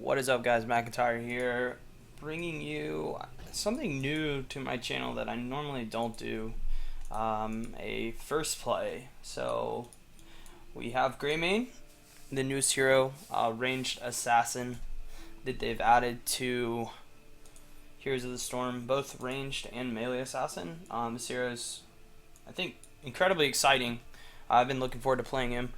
What is up, guys? McIntyre here, bringing you something new to my channel that I normally don't do, a first play. So we have Greymane, the newest hero, ranged assassin that they've added to Heroes of the Storm, both ranged and melee assassin. This hero is, I think, incredibly exciting. I've been looking forward to playing him.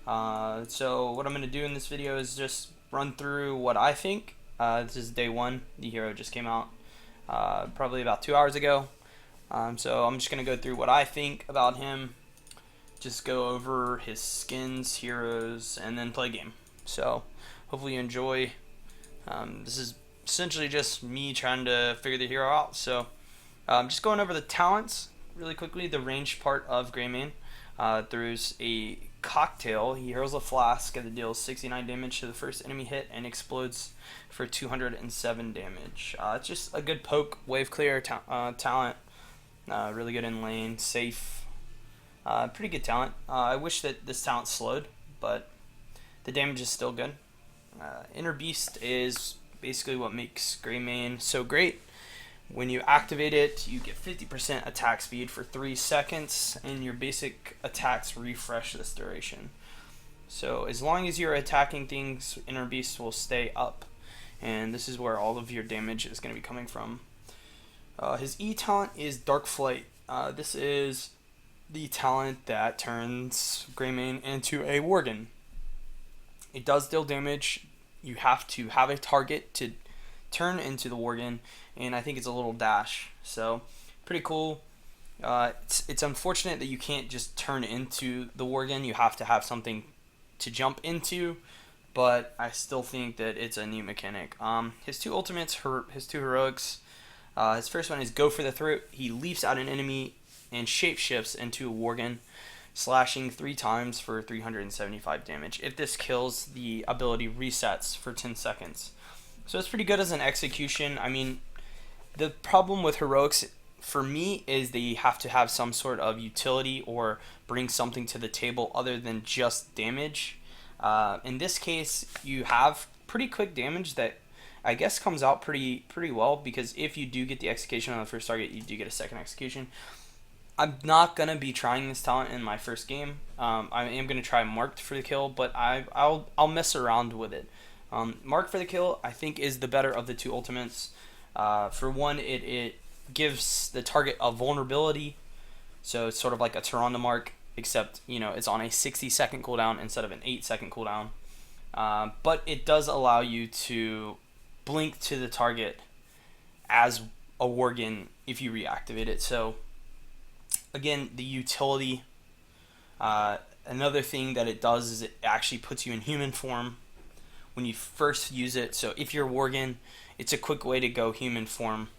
So what I'm going to do in this video is just run through what I think. This is day one. The hero just came out probably about 2 hours ago. So I'm just going to go through what I think about him, just go over his skins, heroes, and then play a game. So hopefully you enjoy. This is essentially just me trying to figure the hero out. So just going over the talents really quickly. The ranged part of Greymane. There's a cocktail. He hurls a flask that deals 69 damage to the first enemy hit and explodes for 207 damage. It's just a good poke, wave clear talent. Really good in lane, safe. Pretty good talent. I wish that this talent slowed, but the damage is still good. Inner Beast is basically what makes Greymane so great. When you activate it, you get 50% attack speed for 3 seconds, and your basic attacks refresh this duration. So as long as you're attacking things, Inner Beast will stay up, and this is where all of your damage is going to be coming from. His E talent is Dark Flight. This is the talent that turns Greymane into a Worgen. It does deal damage. You have to have a target to turn into the Worgen, and I think it's a little dash, so pretty cool. It's unfortunate that you can't just turn into the Worgen. You have to have something to jump into, but I still think that it's a neat mechanic. His two ultimates, his two heroics. His first one is Go for the Throat. He leaps at an enemy and shapeshifts into a Worgen, slashing 3 times for 375 damage. If this kills, the ability resets for 10 seconds. So it's pretty good as an execution. I mean, the problem with heroics for me is they have to have some sort of utility or bring something to the table other than just damage. In this case, you have pretty quick damage that I guess comes out pretty well, because if you do get the execution on the first target, you do get a second execution. I'm not gonna be trying this talent in my first game. I am gonna try Marked for the kill, but I'll mess around with it. Mark for the kill, I think, is the better of the two ultimates. For one, it gives the target a vulnerability, so it's sort of like a Tyrande mark, except it's on a 60-second cooldown instead of an 8-second cooldown. But it does allow you to blink to the target as a Worgen if you reactivate it. So again, the utility. Another thing that it does is it actually puts you in human form when you first use it. So if you're Worgen, it's a quick way to go human form.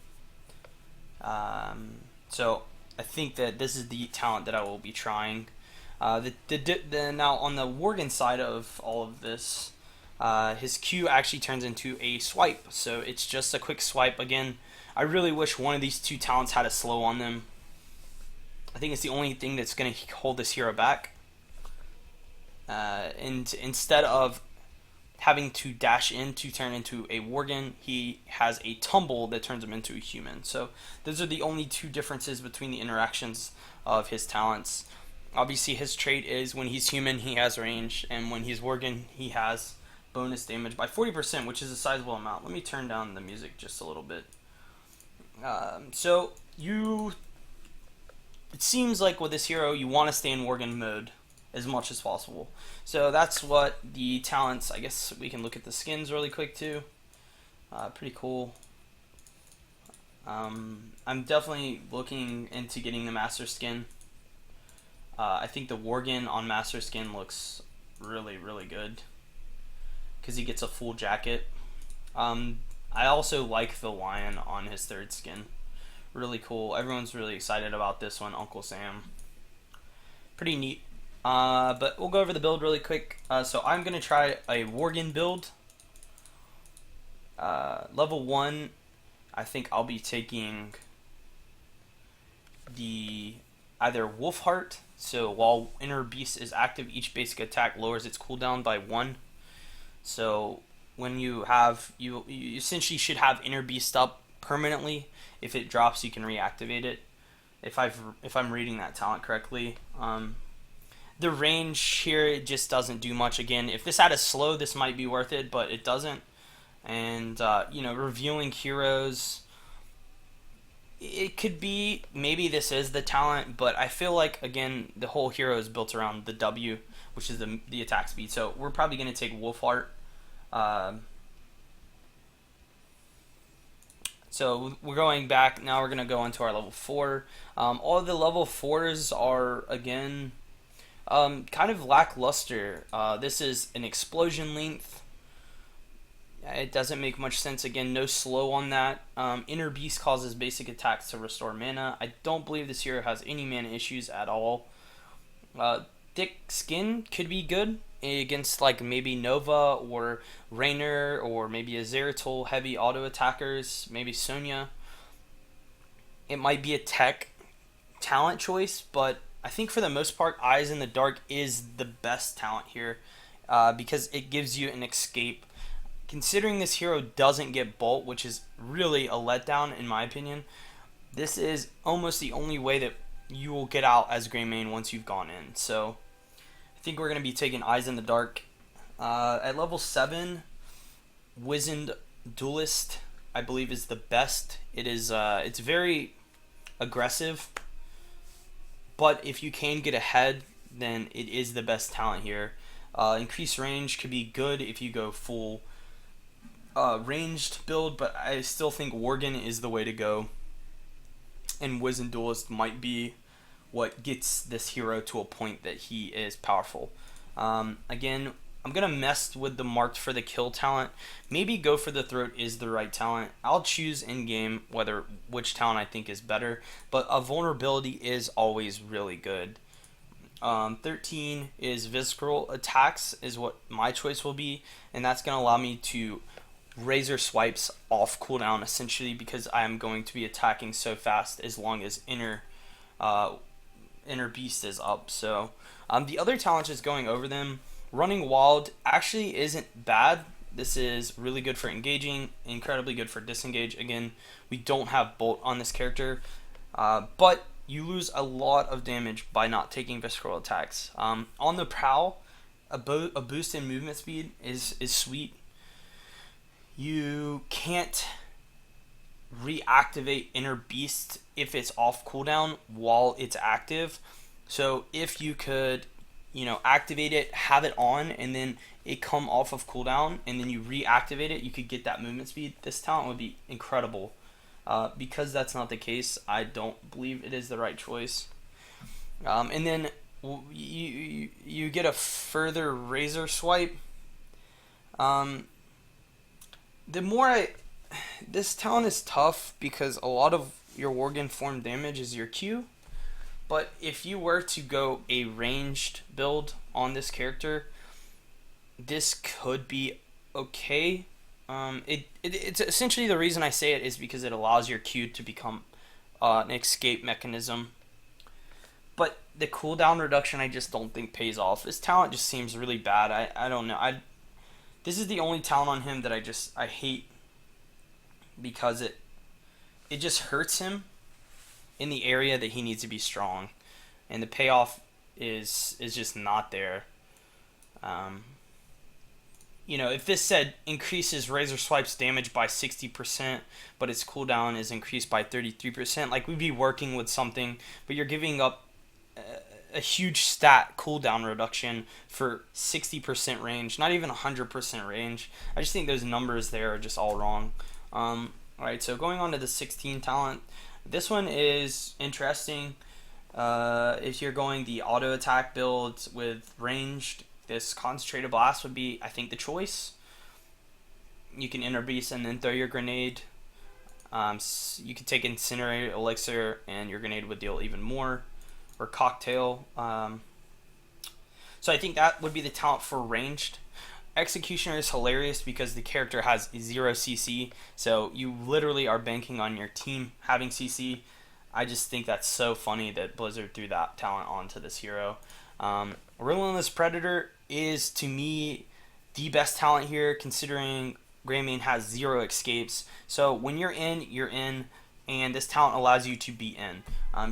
So I think that this is the talent that I will be trying. Now on the Worgen side of all of this, his Q actually turns into a swipe. So it's just a quick swipe. Again, I really wish one of these two talents had a slow on them. I think it's the only thing that's going to hold this hero back. And instead of having to dash in to turn into a Worgen, he has a tumble that turns him into a human. So those are the only two differences between the interactions of his talents. Obviously his trait is when he's human he has range, and when he's Worgen he has bonus damage by 40%, which is a sizable amount. Let me turn down the music just a little bit. It seems like with this hero you want to stay in Worgen mode as much as possible. So that's what the talents. I guess we can look at the skins really quick too. Pretty cool. I'm definitely looking into getting the Master Skin. I think the Worgen on Master Skin looks really good because he gets a full jacket. I also like the lion on his third skin. Really cool. Everyone's really excited about this one. Uncle Sam. Pretty neat. But we'll go over the build really quick. So I'm going to try a Worgen build. Level 1, I think I'll be taking the either Wolfheart. So while Inner Beast is active, each basic attack lowers its cooldown by 1. So when you have you essentially should have Inner Beast up permanently. If it drops, you can reactivate it. If I'm reading that talent correctly. The range here, it just doesn't do much. Again, if this had a slow, this might be worth it, but it doesn't. And reviewing heroes, it could be, maybe this is the talent, but I feel like, again, the whole hero is built around the W, which is the attack speed. So we're probably going to take Wolfheart. So we're going back now. We're going to go into our level 4. All of the level 4s are, again, kind of lackluster. This is an explosion length. It doesn't make much sense. Again, no slow on that. Inner Beast causes basic attacks to restore mana. I don't believe this hero has any mana issues at all. Thick Skin could be good against like maybe Nova or Raynor or maybe a Zeratul heavy auto attackers, maybe Sonya. It might be a tech talent choice, but I think for the most part, Eyes in the Dark is the best talent here because it gives you an escape. Considering this hero doesn't get Bolt, which is really a letdown in my opinion, this is almost the only way that you will get out as Greymane once you've gone in. So I think we're going to be taking Eyes in the Dark. At level 7, Wizened Duelist, I believe, is the best. It's very aggressive, but if you can get ahead, then it is the best talent here. Increased range could be good if you go full ranged build, but I still think Worgen is the way to go, and Wizened Duelist might be what gets this hero to a point that he is powerful. Again, I'm going to mess with the marked for the kill talent. Maybe Go for the Throat is the right talent. I'll choose in-game which talent I think is better, but a vulnerability is always really good. 13 is Visceral Attacks is what my choice will be, and that's going to allow me to Razor Swipes off cooldown essentially because I am going to be attacking so fast as long as Inner Beast is up. So the other talent is going over them. Running Wild actually isn't bad. This is really good for engaging, incredibly good for disengage. Again, we don't have Bolt on this character, but you lose a lot of damage by not taking Visceral Attacks. On the Prowl, a boost in movement speed is sweet. You can't reactivate Inner Beast if it's off cooldown while it's active. So if you could, activate it, have it on, and then it come off of cooldown, and then you reactivate it, you could get that movement speed. This talent would be incredible. Because that's not the case, I don't believe it is the right choice. And then you get a further Razor Swipe. This talent is tough because a lot of your Worgen form damage is your Q. But if you were to go a ranged build on this character, this could be okay. It's essentially, the reason I say it is because it allows your Q to become an escape mechanism. But the cooldown reduction I just don't think pays off. This talent just seems really bad. I don't know. This is the only talent on him that I hate because it just hurts him in the area that he needs to be strong, and the payoff is just not there. If this said increases Razor Swipe's damage by 60%, but its cooldown is increased by 33%, like, we'd be working with something, but you're giving up a huge stat cooldown reduction for 60% range, not even 100% range. I just think those numbers there are just all wrong. Alright, so going on to the 16 talent. This one is interesting. If you're going the auto attack build with ranged, this Concentrated Blast would be, I think, the choice. You can Inner Beast and then throw your grenade. You could take Incinerate, Elixir, and your grenade would deal even more. Or Cocktail. So I think that would be the talent for ranged. Executioner is hilarious because the character has 0 CC, so you literally are banking on your team having CC. I just think that's so funny that Blizzard threw that talent onto this hero. Relentless Predator is, to me, the best talent here, considering Greymane has 0 escapes. So when you're in, and this talent allows you to be in.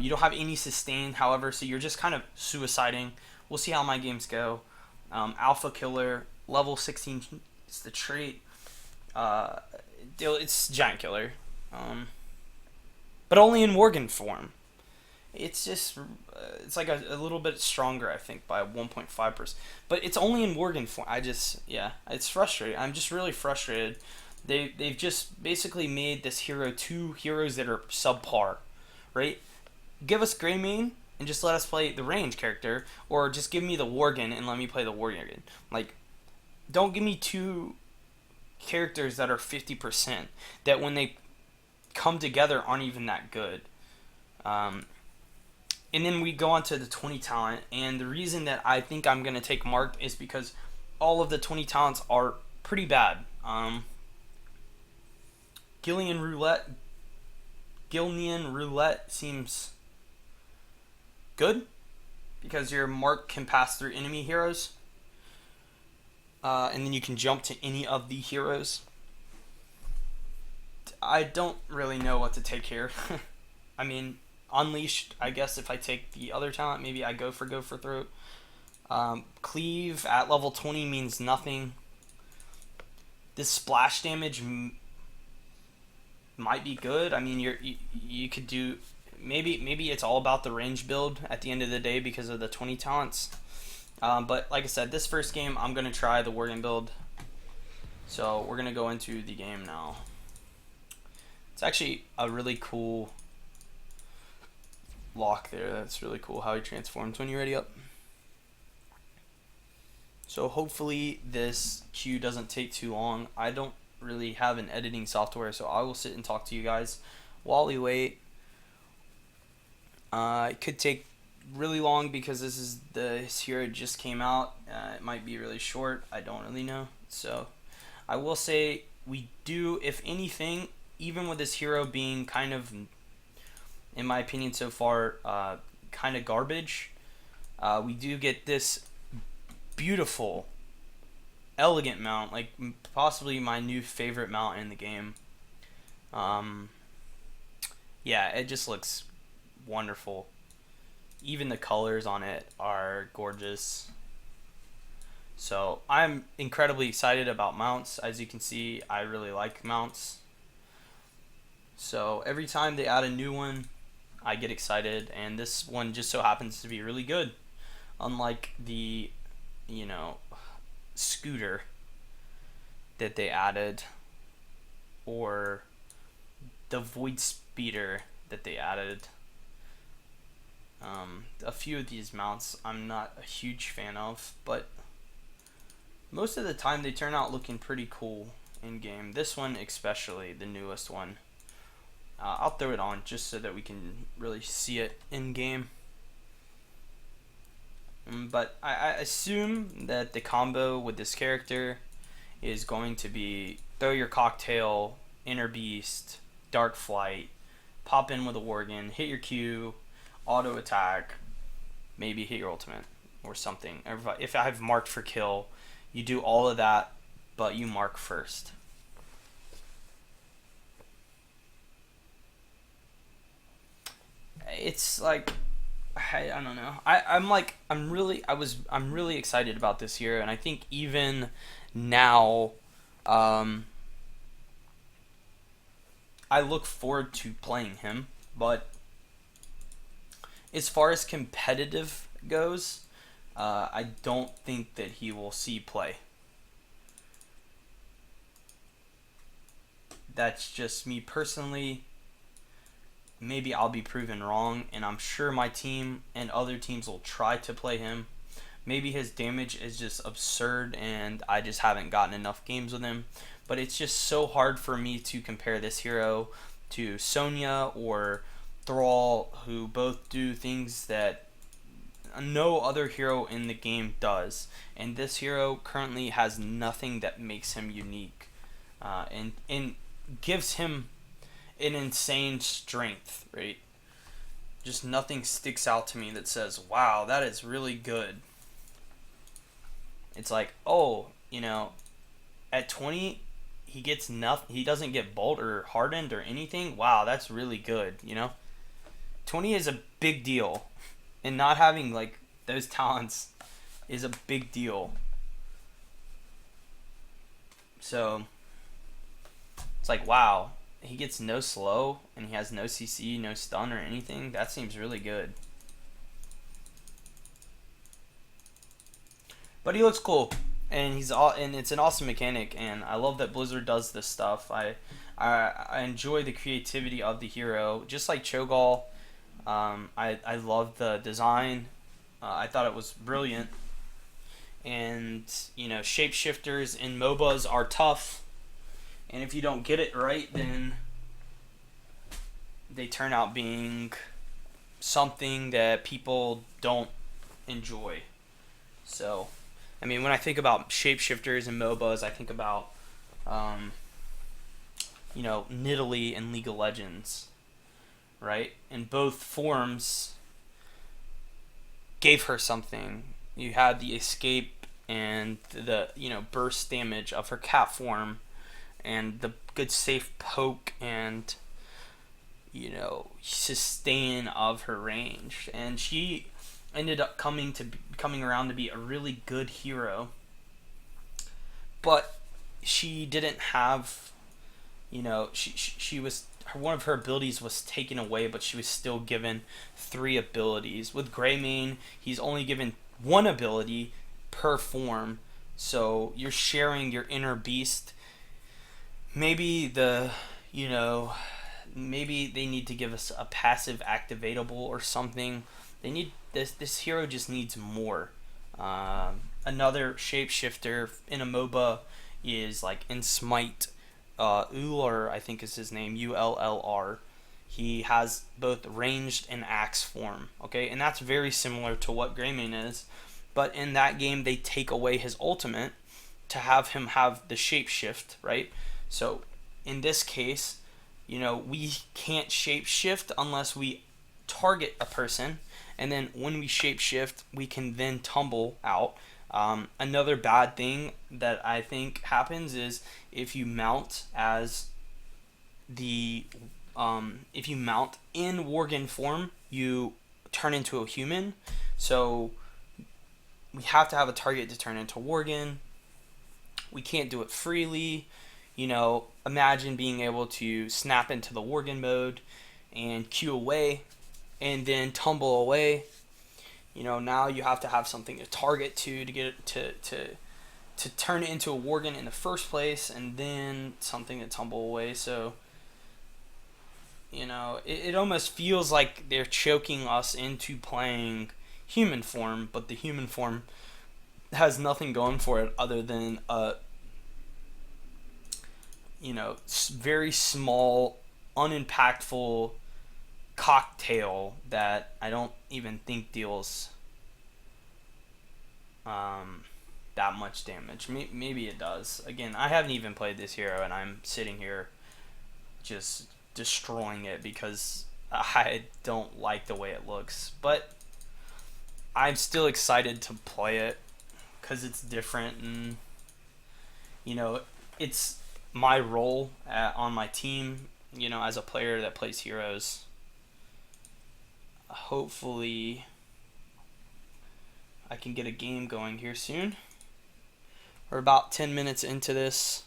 You don't have any sustain, however, so you're just kind of suiciding. We'll see how my games go. Alpha Killer, level 16 is the trait. It's Giant Killer. But only in Worgen form. It's just, it's like a little bit stronger, I think, by 1.5%. But it's only in Worgen form. Yeah, it's frustrating. I'm just really frustrated. They've just basically made this hero 2 heroes that are subpar, right? Give us Greymane and just let us play the range character, or just give me the Worgen and let me play the Worgen. Like, don't give me 2 characters that are 50%, that when they come together aren't even that good. And then we go on to the 20 talent, and the reason that I think I'm going to take Mark is because all of the 20 talents are pretty bad. Gillian Roulette seems good, because your Mark can pass through enemy heroes, and then you can jump to any of the heroes. I don't really know what to take here. I mean, Unleashed, I guess if I take the other talent, maybe I go for throat. Cleave at level 20 means nothing. This splash damage might be good. I mean, you could do, maybe it's all about the range build at the end of the day because of the 20 talents. But like I said, this first game I'm gonna try the Worgen build. So we're gonna go into the game now. It's actually a really cool lock there. That's really cool how he transforms when you're ready up. So hopefully this queue doesn't take too long. I don't really have an editing software, so I will sit and talk to you guys while we wait. It could take really long because this hero just came out. It might be really short. I don't really know. So I will say we do, if anything, even with this hero being kind of, in my opinion so far, kind of garbage, we do get this beautiful, elegant mount, like possibly my new favorite mount in the game. Yeah, it just looks wonderful. Even the colors on it are gorgeous. So I'm incredibly excited about mounts. As you can see, I really like mounts. So every time they add a new one, I get excited, and this one just so happens to be really good. Unlike the, scooter that they added, or the void speeder that they added. A few of these mounts I'm not a huge fan of, but most of the time they turn out looking pretty cool in game. This one especially, the newest one. I'll throw it on just so that we can really see it in game. But I assume that the combo with this character is going to be throw your cocktail, Inner Beast, Dark Flight, pop in with a Worgen, hit your Q, auto attack, maybe hit your ultimate or something. If I have marked for kill, you do all of that, but you mark first. It's like, I don't know. I'm really excited about this hero, and I think even now, I look forward to playing him. But as far as competitive goes, I don't think that he will see play. That's just me personally. Maybe I'll be proven wrong, and I'm sure my team and other teams will try to play him. Maybe his damage is just absurd and I just haven't gotten enough games with him. But it's just so hard for me to compare this hero to Sonya or Thrall, who both do things that no other hero in the game does. And this hero currently has nothing that makes him unique, and gives him an insane strength, right? Just nothing sticks out to me that says, wow, that is really good. It's like, oh, you know, at 20, he gets nothing. He doesn't get bolt or hardened or anything. Wow, that's really good. 20 is a big deal, and not having like those talents is a big deal. So it's like, wow, he gets no slow and he has no CC, no stun or anything. That seems really good. But he looks cool, and it's an awesome mechanic, and I love that Blizzard does this stuff. I enjoy the creativity of the hero, just like Cho'Gall. I love the design. I thought it was brilliant. And shapeshifters in MOBAs are tough, and if you don't get it right, then they turn out being something that people don't enjoy. So, I mean, when I think about shapeshifters and MOBAs, I think about, Nidalee and League of Legends, right? And both forms gave her something. You had the escape and the, burst damage of her cat form, and the good safe poke and, sustain of her range. And she ended up coming around to be a really good hero, but she didn't have, she was, one of her abilities was taken away, but she was still given 3 abilities. With Greymane, he's only given 1 ability per form, so you're sharing your inner beast. Maybe maybe they need to give us a passive activatable or something. They need this hero just needs more. Another shapeshifter in a MOBA is like in Smite, Ullr, I think is his name, Ullr. He has both ranged and axe form, okay, and that's very similar to what Greymane is, but in that game they take away his ultimate to have him have the shapeshift, right? So in this case, we can't shapeshift unless we target a person, and then when we shapeshift, we can then tumble out. Another bad thing that I think happens is if you mount as the if you mount in Worgen form, you turn into a human. So we have to have a target to turn into Worgen. We can't do it freely. Imagine being able to snap into the Worgen mode and Q away and then tumble away. Now you have to have something to target to get it to turn it into a Worgen in the first place, and then something to tumble away. So it almost feels like they're choking us into playing human form, but the human form has nothing going for it other than a very small, unimpactful cocktail that I don't even think deals that much damage. Maybe it does. Again, I haven't even played this hero, and I'm sitting here just destroying it because I don't like the way it looks. But I'm still excited to play it because it's different, and it's my role on my team, as a player that plays heroes. Hopefully I can get a game going here soon. We're about 10 minutes into this.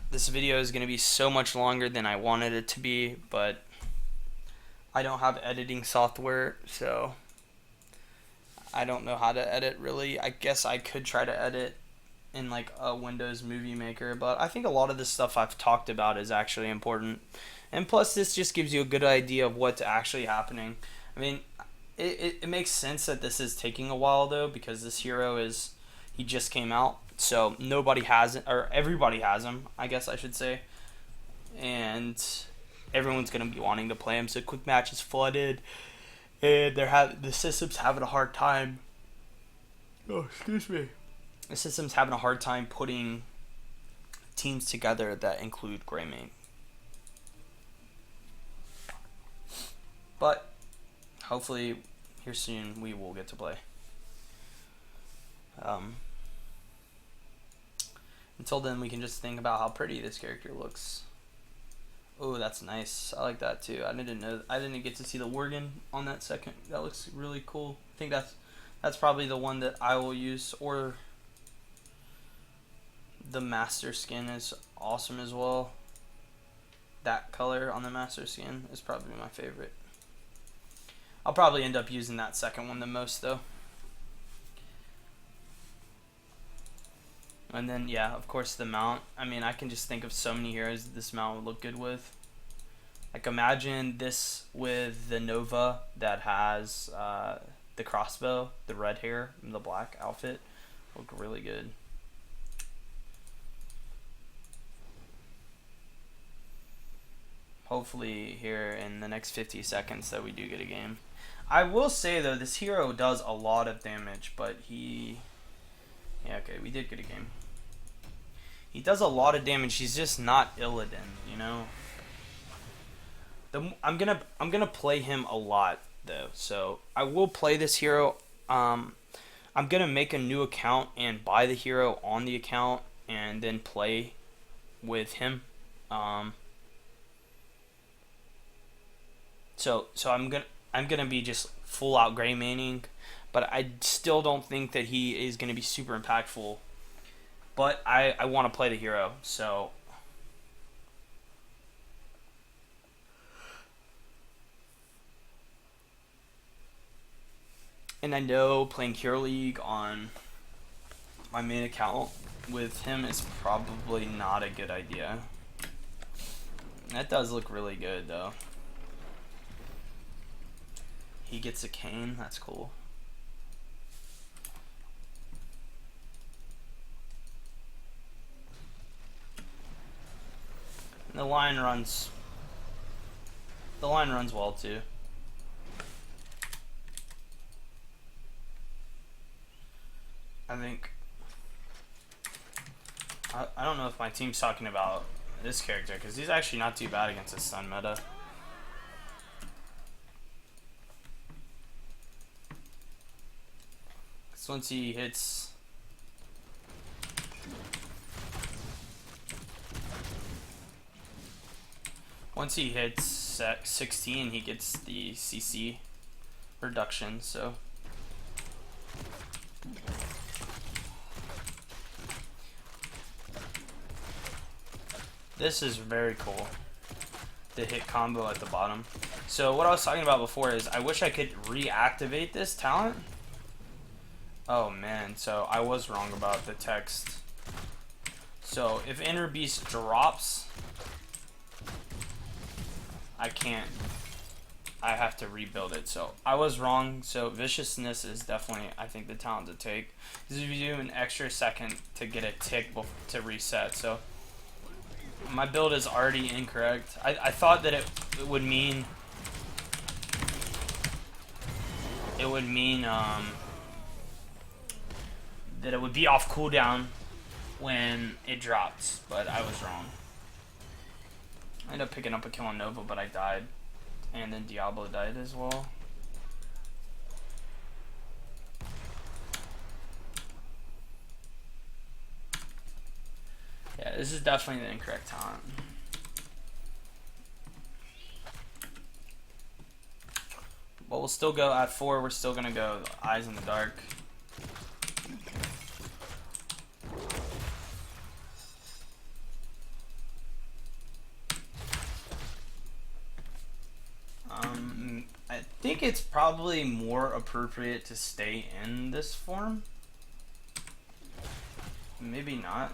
This video is going to be so much longer than I wanted it to be, but I don't have editing software, so I don't know how to edit really. I guess I could try to edit in like a Windows Movie Maker, but I think a lot of the stuff I've talked about is actually important. And plus, this just gives you a good idea of what's actually happening. I mean, it makes sense that this is taking a while, though, because this hero he just came out. So nobody has it, or everybody has him, I guess I should say. And everyone's going to be wanting to play him, so quick match is flooded. And the system's having a hard time. Oh, excuse me. The system's having a hard time putting teams together that include Greymane. But hopefully here soon we will get to play. Until then, we can just think about how pretty this character looks. Oh, that's nice. I like that too. I didn't get to see the Worgen on that second. That looks really cool. I think that's probably the one that I will use, or the Master skin is awesome as well. That color on the Master skin is probably my favorite. I'll probably end up using that second one the most though. And then, yeah, of course, the mount. I mean, I can just think of so many heroes that this mount would look good with. Like, imagine this with the Nova that has the crossbow, the red hair, and the black outfit. Look really good. Hopefully here in the next 50 seconds that we do get a game. I will say, though, this hero does a lot of damage, but he... Yeah, okay, we did get a game. He does a lot of damage. He's just not Illidan, you know. I'm gonna play him a lot though, so I will play this hero. I'm gonna make a new account and buy the hero on the account and then play with him. So I'm gonna be just full out Greymaning, but I still don't think that he is gonna be super impactful. But I want to play the hero, so. And I know playing Hero League on my main account with him is probably not a good idea. That does look really good though. He gets a cane, that's cool. And the line runs well too. I think I don't know if my team's talking about this character because he's actually not too bad against the stun meta. Because once he hits Once he hits 16, he gets the CC reduction, so. This is very cool. The hit combo at the bottom. So what I was talking about before is I wish I could reactivate this talent. Oh man, so I was wrong about the text. So if Inner Beast drops, I can't. I have to rebuild it. So I was wrong. So Viciousness is definitely, I think, the talent to take. Because if you do an extra second to get a tick to reset. So my build is already incorrect. I thought that it would mean that it would be off cooldown when it drops, but I was wrong. I ended up picking up a kill on Nova, but I died. And then Diablo died as well. Yeah, this is definitely the incorrect talent. But we'll still go at 4. We're still going to go Eyes in the Dark. I think it's probably more appropriate to stay in this form. Maybe not.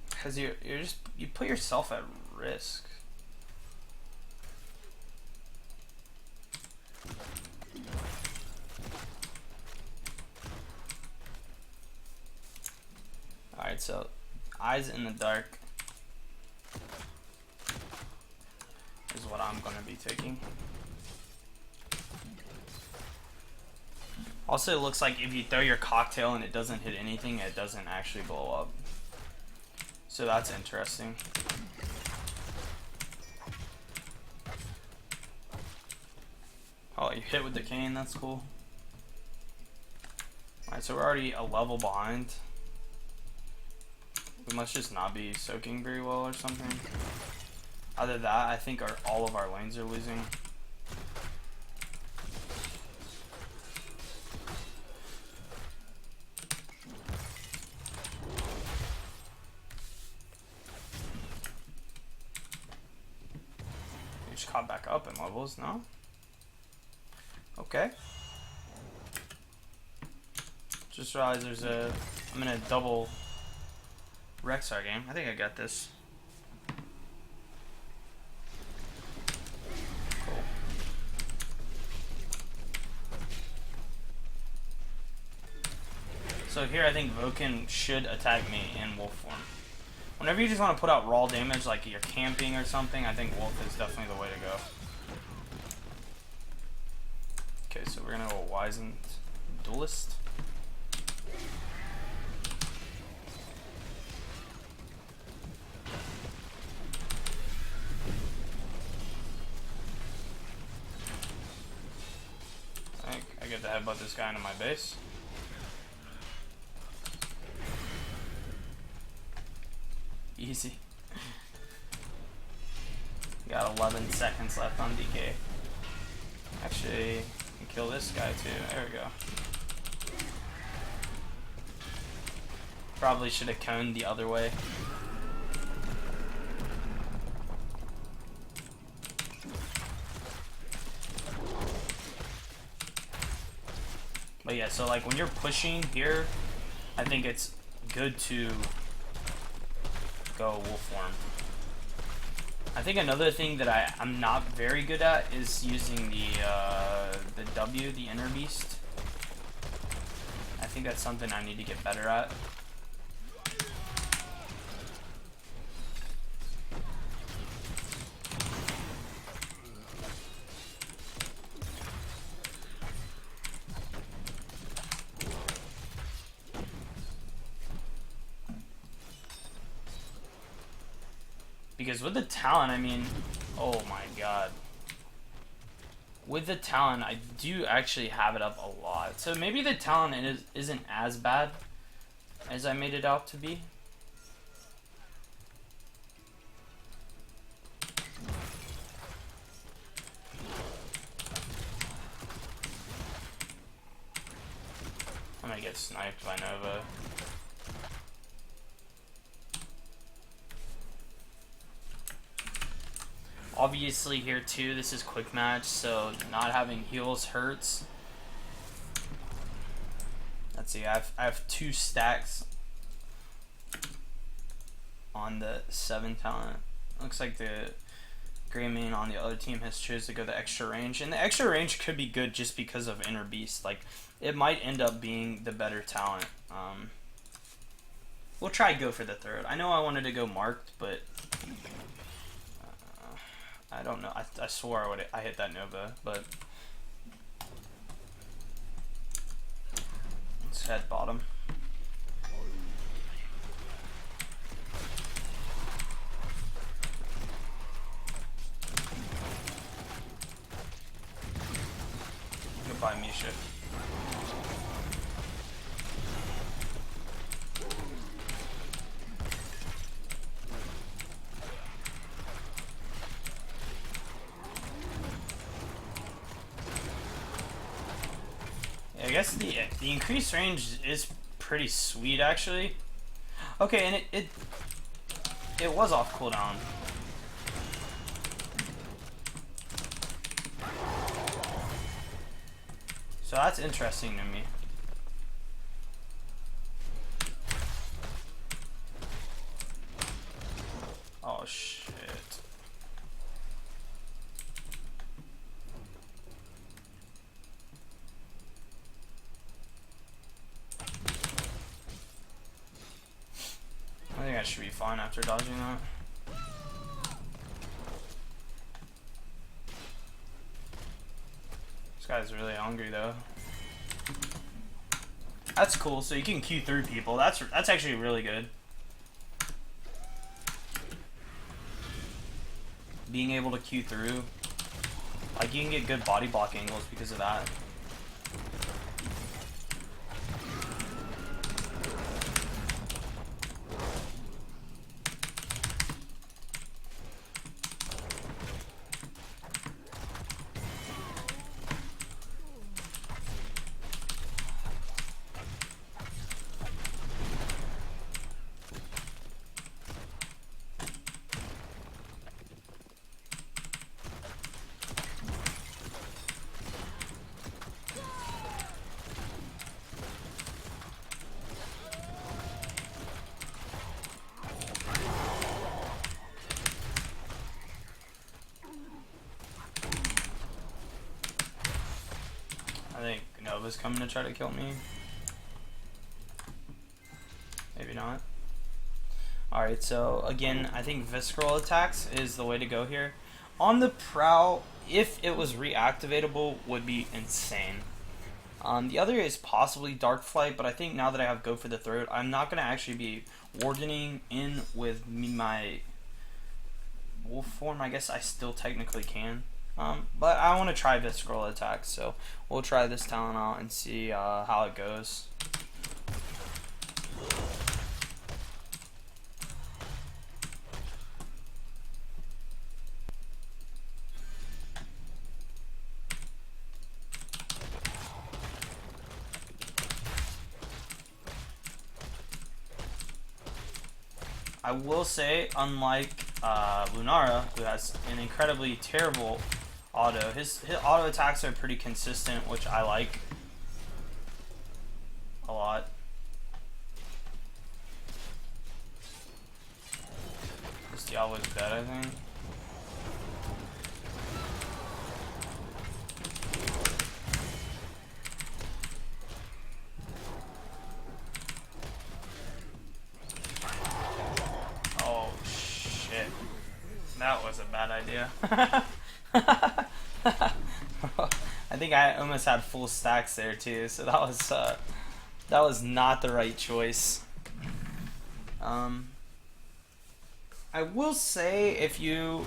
Because you put yourself at risk. Alright, so Eyes in the Dark is what I'm going to be taking. Also, it looks like if you throw your cocktail and it doesn't hit anything, it doesn't actually blow up. So that's interesting. Oh, you hit with the cane, that's cool. Alright, so we're already a level behind. We must just not be soaking very well or something. Other than that, I think all of our lanes are losing. We just caught back up in levels, no? Okay. Just realized I'm in a double Rexar game. I think I got this. Cool. So here I think Voken should attack me in wolf form. Whenever you just want to put out raw damage like you're camping or something, I think wolf is definitely the way to go. Okay, so we're gonna go Wizened Duelist. I get to headbutt this guy into my base. Easy. Got 11 seconds left on DK. Actually, I can kill this guy too. There we go. Probably should have coned the other way. But yeah, so like when you're pushing here, I think it's good to go wolf form. I think another thing that I'm not very good at is using the W, the Inner Beast. I think that's something I need to get better at. Because with the talent, I mean, oh my god. With the talent, I do actually have it up a lot. So maybe the talent isn't as bad as I made it out to be. I'm gonna get sniped by Nova. Obviously here too, this is quick match, so not having heals hurts. Let's see, I have 2 stacks on the 7 talent. Looks like the Greymane on the other team has chosen to go the extra range, and the extra range could be good just because of Inner Beast. Like, it might end up being the better talent. We'll try to go for the third. I know I wanted to go marked, but I don't know. I swore I hit that Nova, but let's head bottom. Goodbye, Misha. I guess the increased range is pretty sweet, actually. Okay, and it was off cooldown. So that's interesting to me. Oh shit. I think I should be fine after dodging that. This guy's really hungry though. That's cool, so you can queue through people. That's actually really good. Being able to queue through Like, you can get good body block angles because of that. I think Nova's coming to try to kill me. Maybe not. Alright, so again, I think visceral attacks is the way to go here. On the Prowl, if it was reactivatable, would be insane. The other is possibly Dark Flight, but I think now that I have Go for the Throat, I'm not going to actually be Wardening in with my Wolf form. I guess I still technically can. But I want to try visceral attacks, so we'll try this talent out and see how it goes. I will say, unlike Lunara, who has an incredibly terrible auto, his auto attacks are pretty consistent, which I like a lot. This Diablo's dead, I think. That was a bad idea. I think I almost had full stacks there too, so that was not the right choice. I will say if you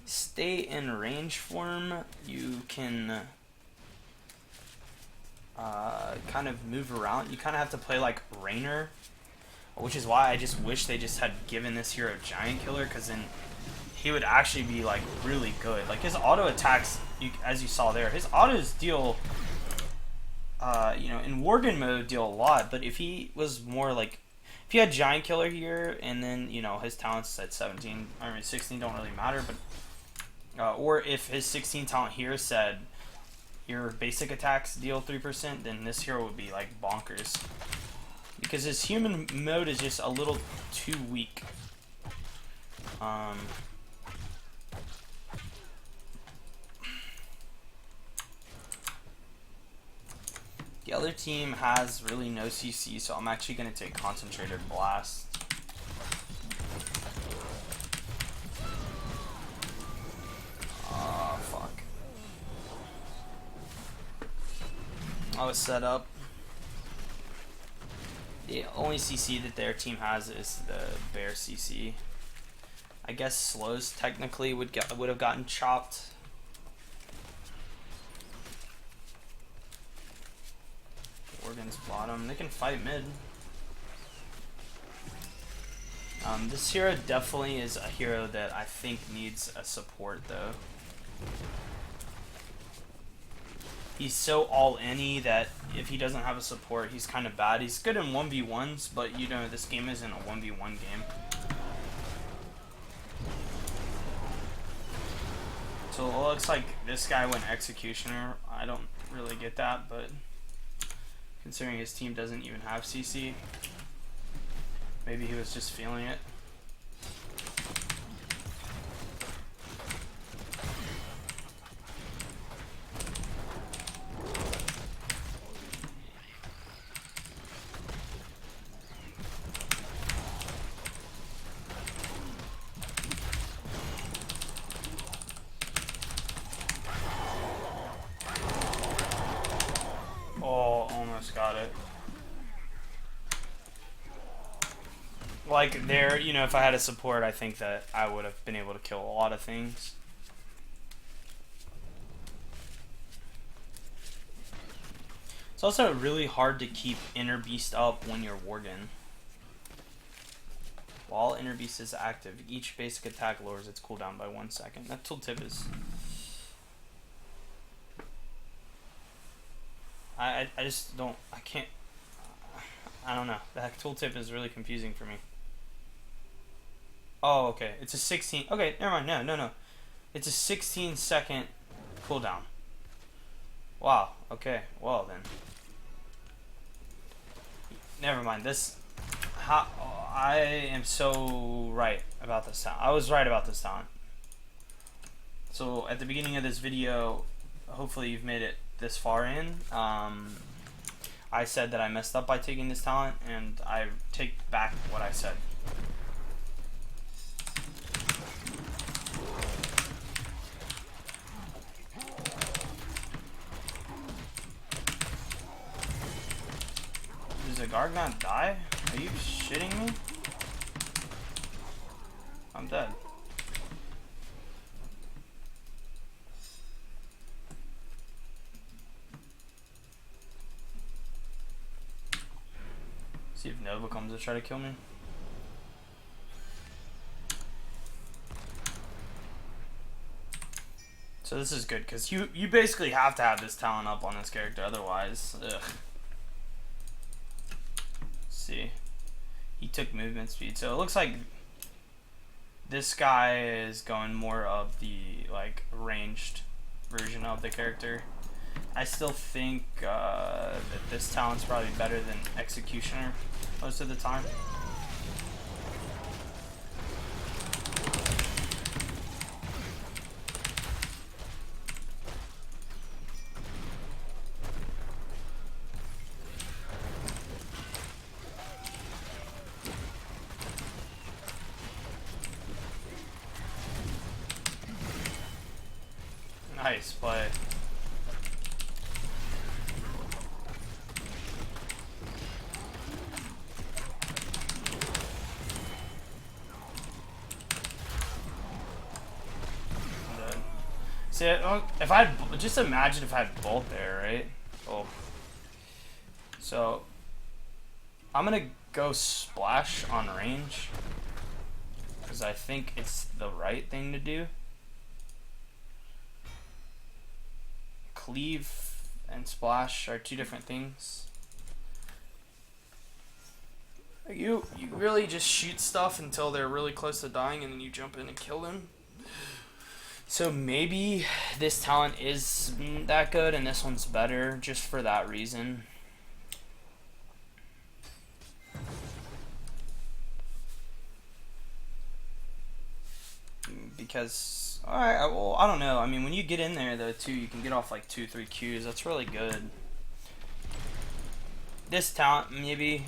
stay in range form, you can kind of move around. You kind of have to play like Rainer, which is why I just wish they just had given this hero Giant Killer, because then he would actually be like really good. Like his auto attacks, as you saw there, his autos deal, you know, in Worgen mode deal a lot. But if he was more like, if he had Giant Killer here, and then you know his talents at 17, I mean 16 don't really matter. But or if his 16 talent here said your basic attacks deal 3%, then this hero would be like bonkers. Because his human mode is just a little too weak. The other team has really no CC, so I'm actually going to take Concentrated Blast. Oh, fuck. I was set up. The only CC that their team has is the Bear CC. I guess slows technically would have gotten chopped. Worgen's bottom. They can fight mid. This hero definitely is a hero that I think needs a support though. He's so all-in-y that if he doesn't have a support, he's kind of bad. He's good in 1v1s, but you know, this game isn't a 1v1 game. So it looks like this guy went Executioner. I don't really get that, but considering his team doesn't even have CC, maybe he was just feeling it. Got it. Like there, you know, if I had a support, I think that I would have been able to kill a lot of things. It's also really hard to keep Inner Beast up when you're Worgen. While Inner Beast is active, each basic attack lowers its cooldown by 1 second. That tooltip is... I just don't... I can't... I don't know. That tooltip is really confusing for me. Oh, okay. It's a 16... Okay, never mind. No. It's a 16-second cooldown. Wow. Okay. Well, then. Never mind. This... I am so right about this talent. I was right about this talent. So, at the beginning of this video, hopefully you've made it this far in. I said that I messed up by taking this talent, and I take back what I said. Does the Garg not die? Are you shitting me? I'm dead. See if Nova comes to try to kill me. So this is good, because you basically have to have this talent up on this character, otherwise, ugh. See. He took movement speed, so it looks like this guy is going more of the, like, ranged version of the character. I still think that this talent's probably better than Executioner most of the time. Nice play. See, if I had, just imagine if I had Bolt there, right? Oh. So, I'm gonna go Splash on range, because I think it's the right thing to do. Cleave and Splash are two different things. You really just shoot stuff until they're really close to dying, and then you jump in and kill them. So maybe this talent is that good and this one's better just for that reason. Because, alright, well, I don't know. I mean, when you get in there, though, too, you can get off like 2-3 Qs. That's really good. This talent, maybe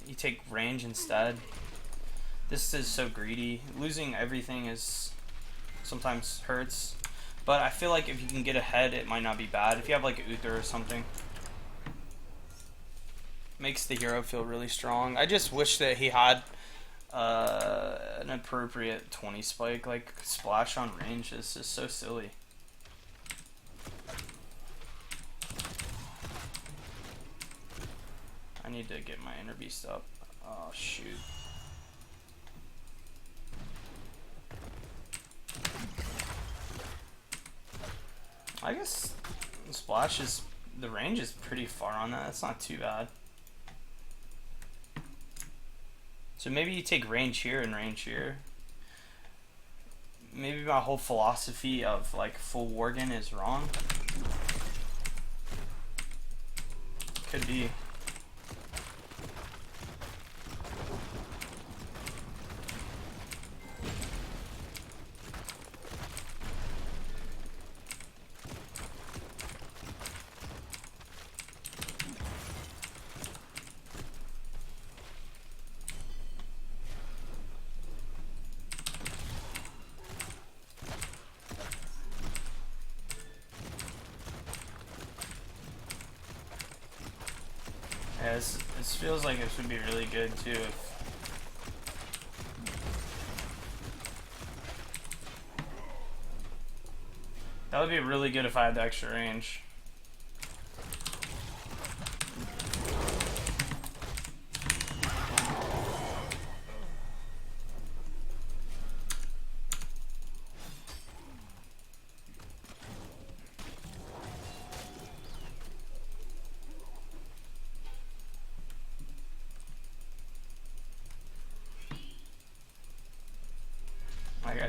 you take range instead. This is so greedy. Losing everything is... sometimes hurts, but I feel like if you can get ahead, it might not be bad. If you have like Uther or something, makes the hero feel really strong. I just wish that he had an appropriate 20 spike. Like Splash on range is just so silly. I need to get my Inner Beast up. Oh shoot. I guess Splash is, the range is pretty far on that. That's not too bad. So maybe you take range here and range here. Maybe my whole philosophy of like full Worgen is wrong. Could be. Yeah, this feels like it should be really good too. That would be really good if I had the extra range.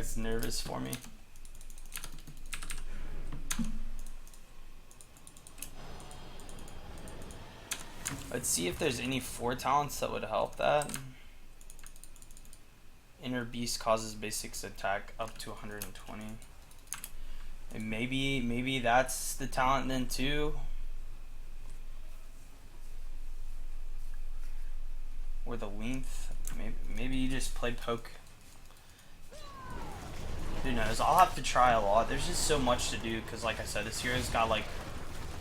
guy's nervous for me. Let's see if there's any 4 talents that would help that. Inner Beast causes basics attack up to 120. And maybe that's the talent then too. Or the length. Maybe you just play poke. Who knows? I'll have to try a lot. There's just so much to do because, like I said, this hero's got like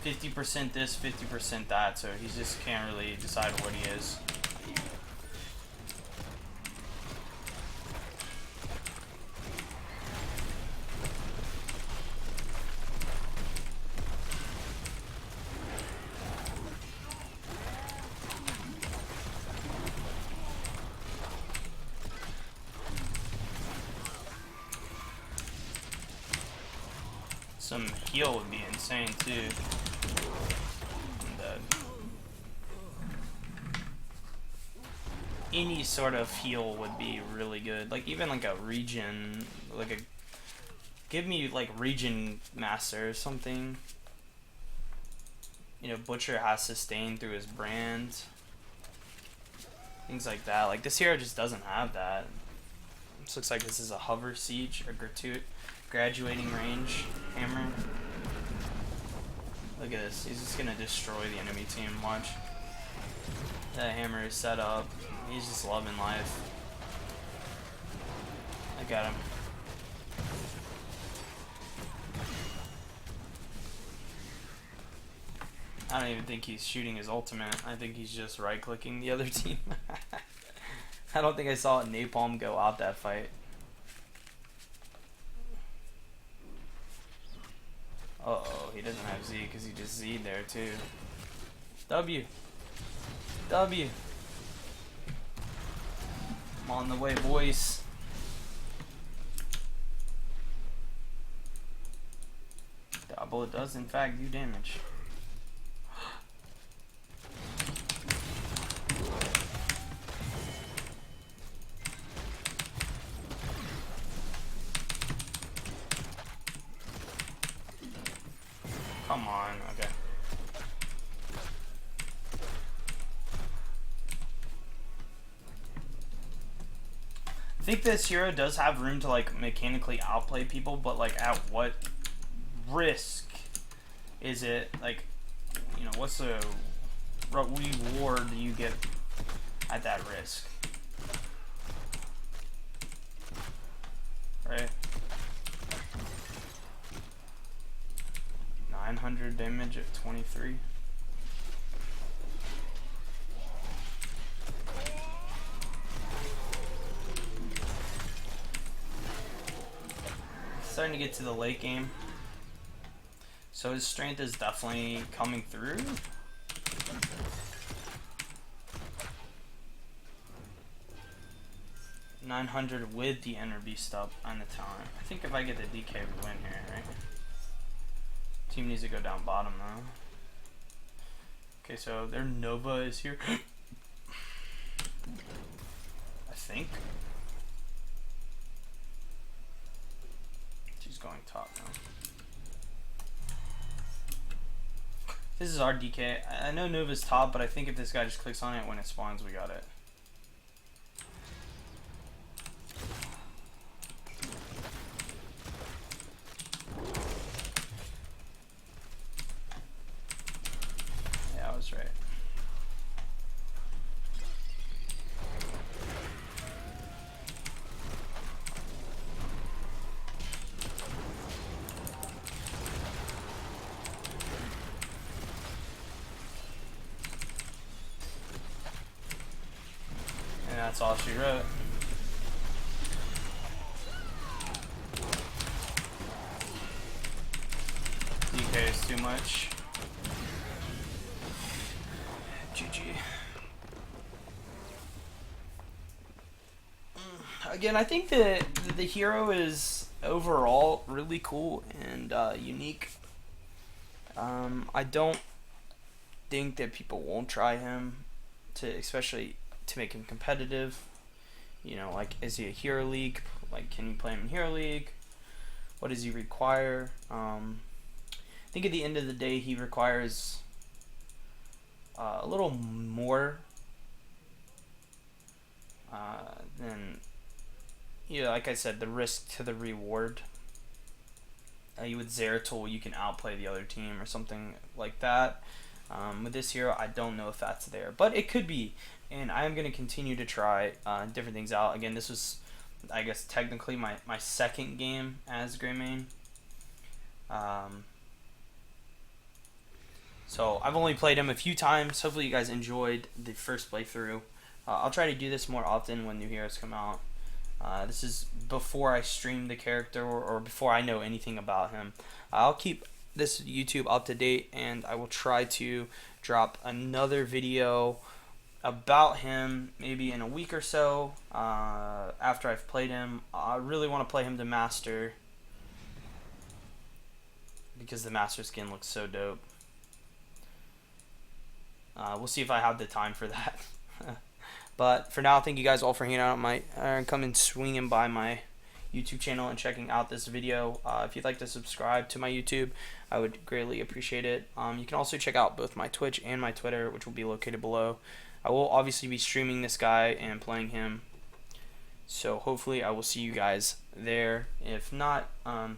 50% this, 50% that, so he just can't really decide what he is. Some heal would be insane too. And, any sort of heal would be really good. Like even like a regen, give me like regen master or something. You know, Butcher has sustain through his brand. Things like that. Like this hero just doesn't have that. This looks like this is a hover siege or graduating range hammer. Look at this. He's just gonna destroy the enemy team. Watch. That hammer is set up. He's just loving life. Look at him. I don't even think he's shooting his ultimate. I think he's just right-clicking the other team. I don't think I saw Napalm go out that fight. Uh-oh, he doesn't have Z because he just Z'd there too. W. W. I'm on the way, boys. That bullet does in fact do damage. Come on, okay. I think this hero does have room to like mechanically outplay people, but like at what risk is it? Like, you know, what's the reward you get at that risk? Right? 900 damage at 23. Starting to get to the late game. So his strength is definitely coming through. $900 with the Inner Beast up on the talent. I think if I get the DK, we win here, right? Team needs to go down bottom though. Okay, so their Nova is here. I think. She's going top now. This is our DK. I know Nova's top, but I think if this guy just clicks on it when it spawns, we got it. Yeah, I was right. And that's all she wrote. DK is too much. GG. Again, I think that the hero is overall really cool and unique. I don't think that people won't try him, especially to make him competitive. You know, like, is he a hero league Like, can you play him in Hero League? What does he require? I think at the end of the day, he requires a little more than, like I said, the risk to the reward. You with Zeratul, you can outplay the other team or something like that. With this hero, I don't know if that's there, but it could be, and I am going to continue to try different things out. Again, this was, I guess, technically my second game as Greymane. So I've only played him a few times. Hopefully you guys enjoyed the first playthrough. I'll try to do this more often when new heroes come out. This is before I stream the character or before I know anything about him. I'll keep this YouTube up to date, and I will try to drop another video about him maybe in a week or so after I've played him. I really want to play him to Master because the Master skin looks so dope. We'll see if I have the time for that. But for now, thank you guys all for hanging out and coming swinging by my YouTube channel and checking out this video. If you'd like to subscribe to my YouTube, I would greatly appreciate it. You can also check out both my Twitch and my Twitter, which will be located below. I will obviously be streaming this guy and playing him, so hopefully I will see you guys there. If not,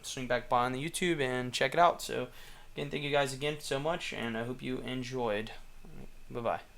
swing back by on the YouTube and check it out. So again, thank you guys again so much, and I hope you enjoyed. Bye bye.